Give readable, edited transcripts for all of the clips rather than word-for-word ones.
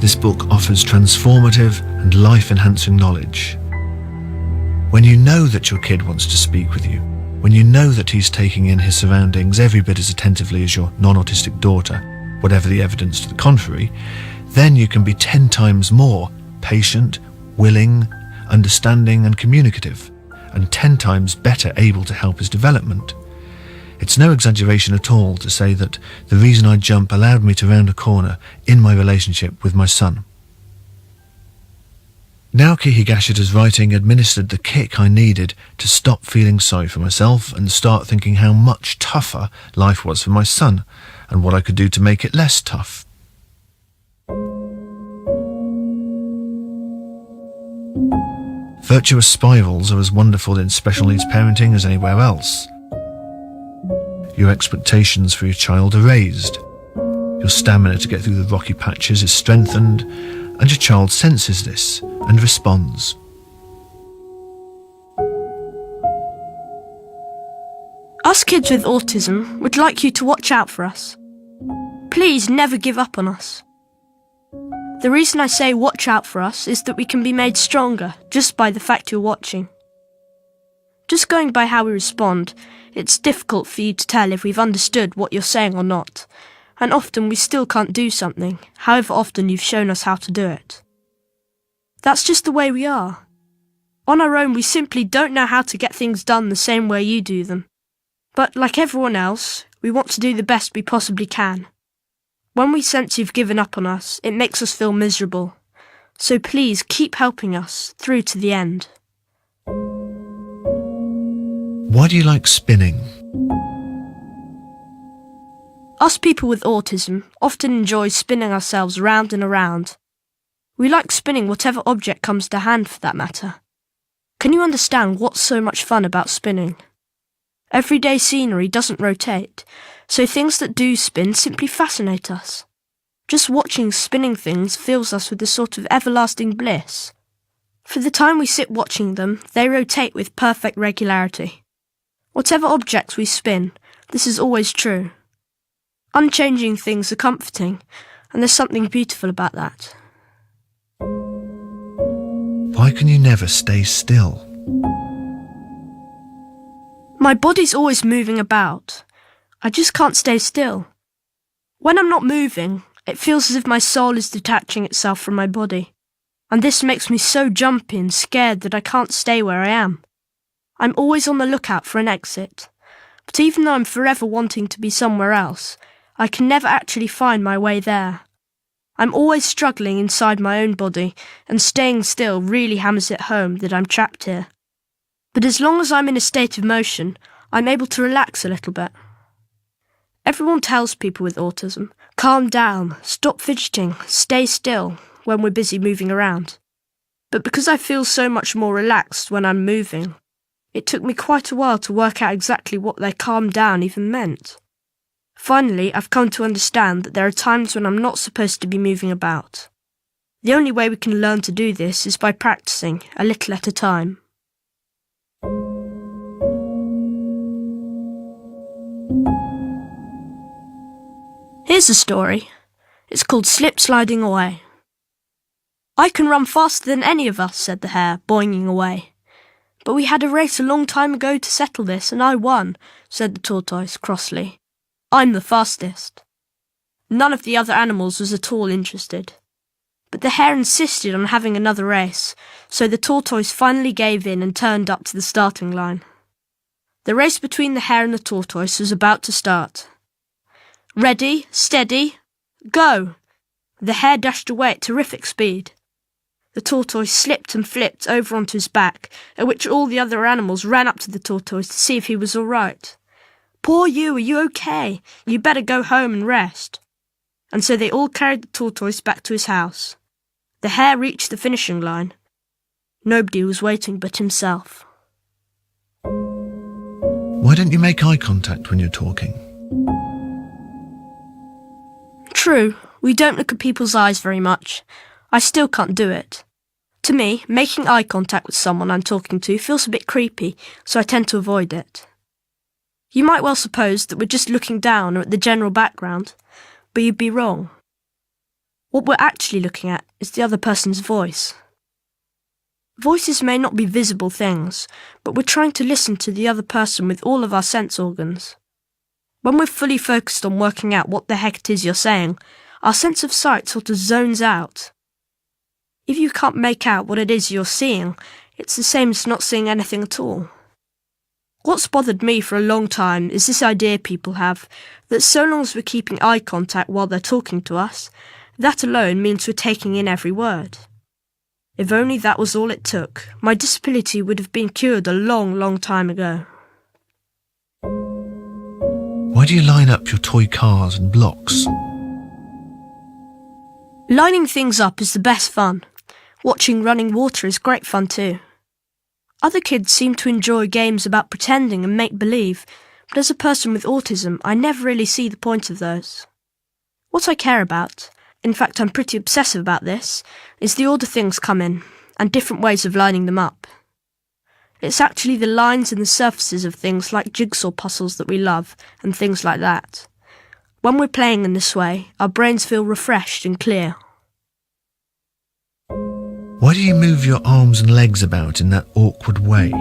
This book offers transformative and life-enhancing knowledge. When you know that your kid wants to speak with you, when you know that he's taking in his surroundings every bit as attentively as your non-autistic daughter, whatever the evidence to the contrary, then you can be 10 times more patient, willing, understanding and communicative, and 10 times better able to help his development. It's no exaggeration at all to say that the reason I jump allowed me to round a corner in my relationship with my son. Naoki Higashita's writing administered the kick I needed to stop feeling sorry for myself and start thinking how much tougher life was for my son and what I could do to make it less tough. Virtuous spirals are as wonderful in special needs parenting as anywhere else. Your expectations for your child are raised. Your stamina to get through the rocky patches is strengthened, and your child senses this and responds. Us kids with autism would like you to watch out for us. Please never give up on us. The reason I say watch out for us is that we can be made stronger just by the fact you're watching. Just going by how we respond, it's difficult for you to tell if we've understood what you're saying or not, and often we still can't do something, however often you've shown us how to do it. That's just the way we are. On our own, we simply don't know how to get things done the same way you do them. But like everyone else, we want to do the best we possibly can. When we sense you've given up on us, it makes us feel miserable. So please keep helping us through to the end. Why do you like spinning? Us people with autism often enjoy spinning ourselves round and around. We like spinning whatever object comes to hand for that matter. Can you understand what's so much fun about spinning? Everyday scenery doesn't rotate, so things that do spin simply fascinate us. Just watching spinning things fills us with a sort of everlasting bliss. For the time we sit watching them, they rotate with perfect regularity. Whatever objects we spin, this is always true. Unchanging things are comforting, and there's something beautiful about that. Why can you never stay still? My body's always moving about. I just can't stay still. When I'm not moving, it feels as if my soul is detaching itself from my body, and this makes me so jumpy and scared that I can't stay where I am. I'm always on the lookout for an exit, but even though I'm forever wanting to be somewhere else, I can never actually find my way there. I'm always struggling inside my own body, and staying still really hammers it home that I'm trapped here. But as long as I'm in a state of motion, I'm able to relax a little bit. Everyone tells people with autism, calm down, stop fidgeting, stay still, when we're busy moving around. But because I feel so much more relaxed when I'm moving, it took me quite a while to work out exactly what their calm down even meant. Finally, I've come to understand that there are times when I'm not supposed to be moving about. The only way we can learn to do this is by practicing, a little at a time. Here's a story. It's called Slip Sliding Away. I can run faster than any of us, said the hare, boinging away. But we had a race a long time ago to settle this, and I won, said the tortoise crossly. I'm the fastest. None of the other animals was at all interested. But the hare insisted on having another race, so the tortoise finally gave in and turned up to the starting line. The race between the hare and the tortoise was about to start. Ready, steady, go! The hare dashed away at terrific speed. The tortoise slipped and flipped over onto his back, at which all the other animals ran up to the tortoise to see if he was all right. Poor you, are you okay? You better go home and rest. And so they all carried the tortoise back to his house. The hare reached the finishing line. Nobody was waiting but himself. Why don't you make eye contact when you're talking? True, we don't look at people's eyes very much. I still can't do it. To me, making eye contact with someone I'm talking to feels a bit creepy, so I tend to avoid it. You might well suppose that we're just looking down or at the general background, but you'd be wrong. What we're actually looking at is the other person's voice. Voices may not be visible things, but we're trying to listen to the other person with all of our sense organs. When we're fully focused on working out what the heck it is you're saying, our sense of sight sort of zones out. If you can't make out what it is you're seeing, it's the same as not seeing anything at all. What's bothered me for a long time is this idea people have that so long as we're keeping eye contact while they're talking to us, that alone means we're taking in every word. If only that was all it took, my disability would have been cured a long, long time ago. Why do you line up your toy cars and blocks? Lining things up is the best fun. Watching running water is great fun too. Other kids seem to enjoy games about pretending and make-believe, but as a person with autism, I never really see the point of those. What I care about, in fact I'm pretty obsessive about this, is the order things come in, and different ways of lining them up. It's actually the lines and the surfaces of things like jigsaw puzzles that we love, and things like that. When we're playing in this way, our brains feel refreshed and clear. Why do you move your arms and legs about in that awkward way?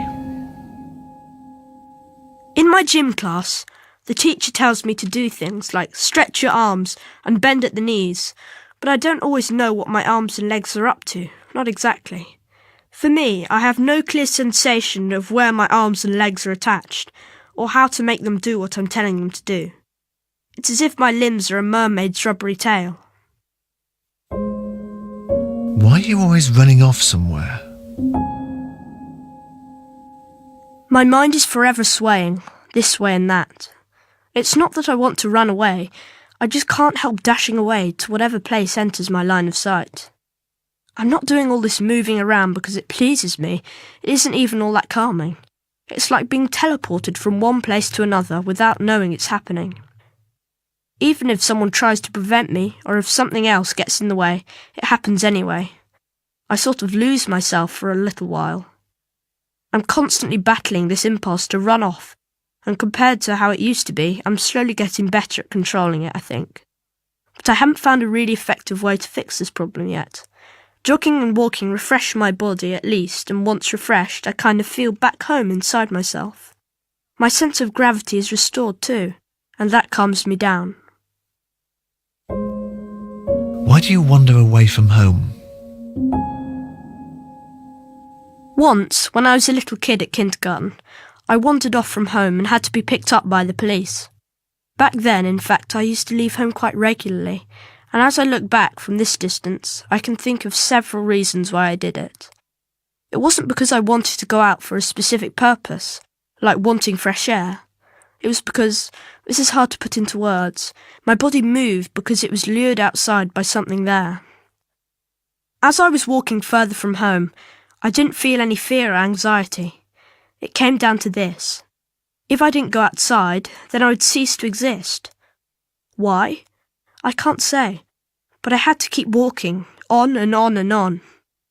In my gym class, the teacher tells me to do things like stretch your arms and bend at the knees, but I don't always know what my arms and legs are up to, not exactly. For me, I have no clear sensation of where my arms and legs are attached, or how to make them do what I'm telling them to do. It's as if my limbs are a mermaid's rubbery tail. Why are you always running off somewhere? My mind is forever swaying, this way and that. It's not that I want to run away, I just can't help dashing away to whatever place enters my line of sight. I'm not doing all this moving around because it pleases me, it isn't even all that calming. It's like being teleported from one place to another without knowing it's happening. Even if someone tries to prevent me, or if something else gets in the way, it happens anyway. I sort of lose myself for a little while. I'm constantly battling this impulse to run off, and compared to how it used to be, I'm slowly getting better at controlling it, I think. But I haven't found a really effective way to fix this problem yet. Jogging and walking refresh my body at least, and once refreshed, I kind of feel back home inside myself. My sense of gravity is restored too, and that calms me down. Why do you wander away from home? Once, when I was a little kid at kindergarten, I wandered off from home and had to be picked up by the police. Back then, in fact, I used to leave home quite regularly, and as I look back from this distance, I can think of several reasons why I did it. It wasn't because I wanted to go out for a specific purpose, like wanting fresh air. It was because, this is hard to put into words, my body moved because it was lured outside by something there. As I was walking further from home, I didn't feel any fear or anxiety. It came down to this. If I didn't go outside, then I would cease to exist. Why? I can't say, but I had to keep walking, on and on and on.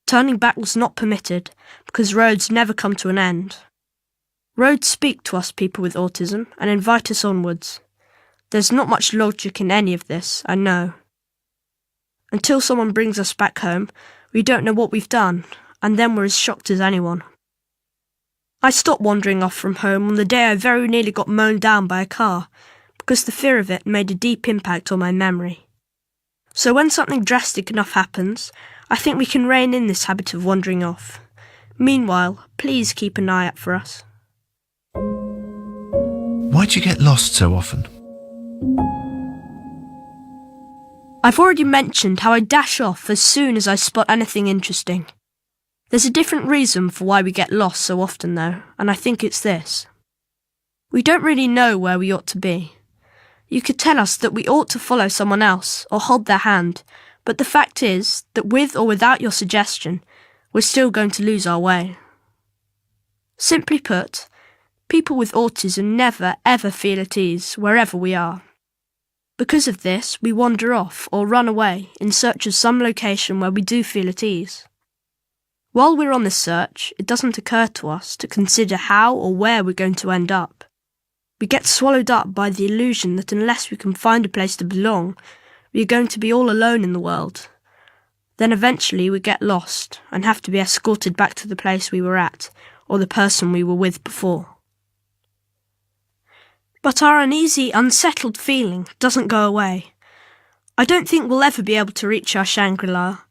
Turning back was not permitted, because roads never come to an end. Roads speak to us people with autism and invite us onwards. There's not much logic in any of this, I know. Until someone brings us back home, we don't know what we've done, and then we're as shocked as anyone. I stopped wandering off from home on the day I very nearly got mown down by a car, because the fear of it made a deep impact on my memory. So when something drastic enough happens, I think we can rein in this habit of wandering off. Meanwhile, please keep an eye out for us. Why do you get lost so often? I've already mentioned how I dash off as soon as I spot anything interesting. There's a different reason for why we get lost so often though, and I think it's this. We don't really know where we ought to be. You could tell us that we ought to follow someone else or hold their hand, but the fact is that with or without your suggestion, we're still going to lose our way. Simply put, people with autism never ever feel at ease wherever we are. Because of this, we wander off or run away in search of some location where we do feel at ease. While we're on this search, it doesn't occur to us to consider how or where we're going to end up. We get swallowed up by the illusion that unless we can find a place to belong, we are going to be all alone in the world, Then eventually we get lost and have to be escorted back to the place we were at, or the person we were with before. But our uneasy, unsettled feeling doesn't go away. I don't think we'll ever be able to reach our Shangri-La.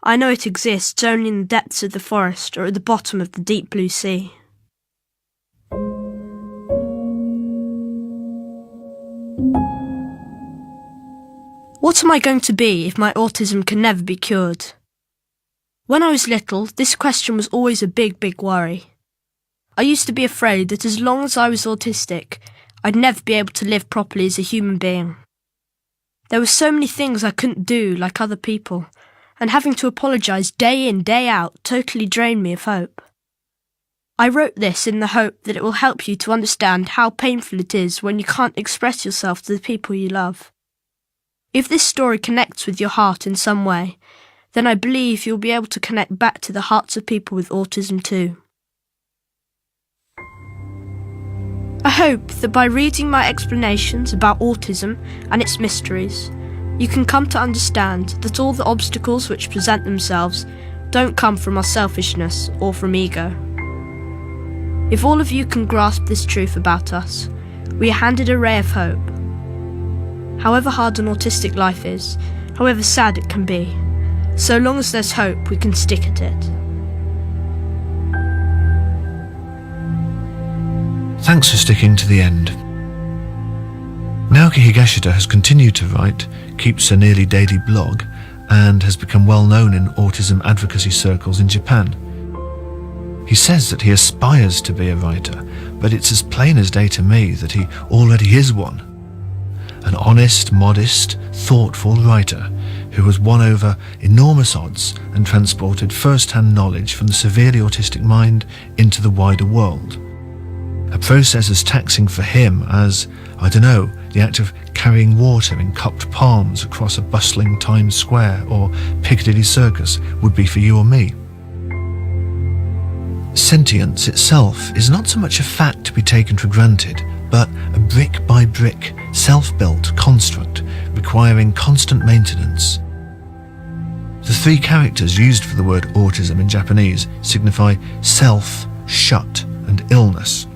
I know it exists only in the depths of the forest or at the bottom of the deep blue sea. What am I going to be if my autism can never be cured? When I was little, this question was always a big, big worry. I used to be afraid that as long as I was autistic, I'd never be able to live properly as a human being. There were so many things I couldn't do like other people, and having to apologise day in, day out totally drained me of hope. I wrote this in the hope that it will help you to understand how painful it is when you can't express yourself to the people you love. If this story connects with your heart in some way, then I believe you'll be able to connect back to the hearts of people with autism too. I hope that by reading my explanations about autism and its mysteries, you can come to understand that all the obstacles which present themselves don't come from our selfishness or from ego. If all of you can grasp this truth about us, we are handed a ray of hope. However hard an autistic life is, however sad it can be, so long as there's hope, we can stick at it. Thanks for sticking to the end. Naoki Higashida has continued to write, keeps a nearly daily blog, and has become well known in autism advocacy circles in Japan. He says that he aspires to be a writer, but it's as plain as day to me that he already is one. An honest, modest, thoughtful writer who has won over enormous odds and transported first-hand knowledge from the severely autistic mind into the wider world. A process as taxing for him as, the act of carrying water in cupped palms across a bustling Times Square or Piccadilly Circus would be for you or me. Sentience itself is not so much a fact to be taken for granted, but a brick-by-brick, self-built construct requiring constant maintenance. The three characters used for the word autism in Japanese signify self, shut, and illness.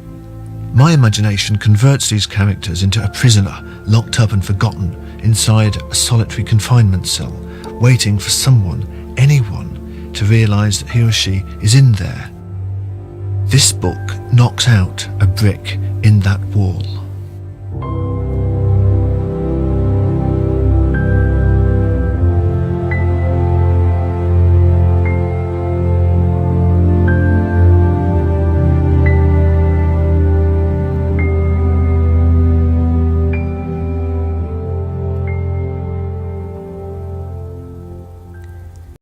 My imagination converts these characters into a prisoner locked up and forgotten inside a solitary confinement cell, waiting for someone, anyone, to realise that he or she is in there. This book knocks out a brick in that wall.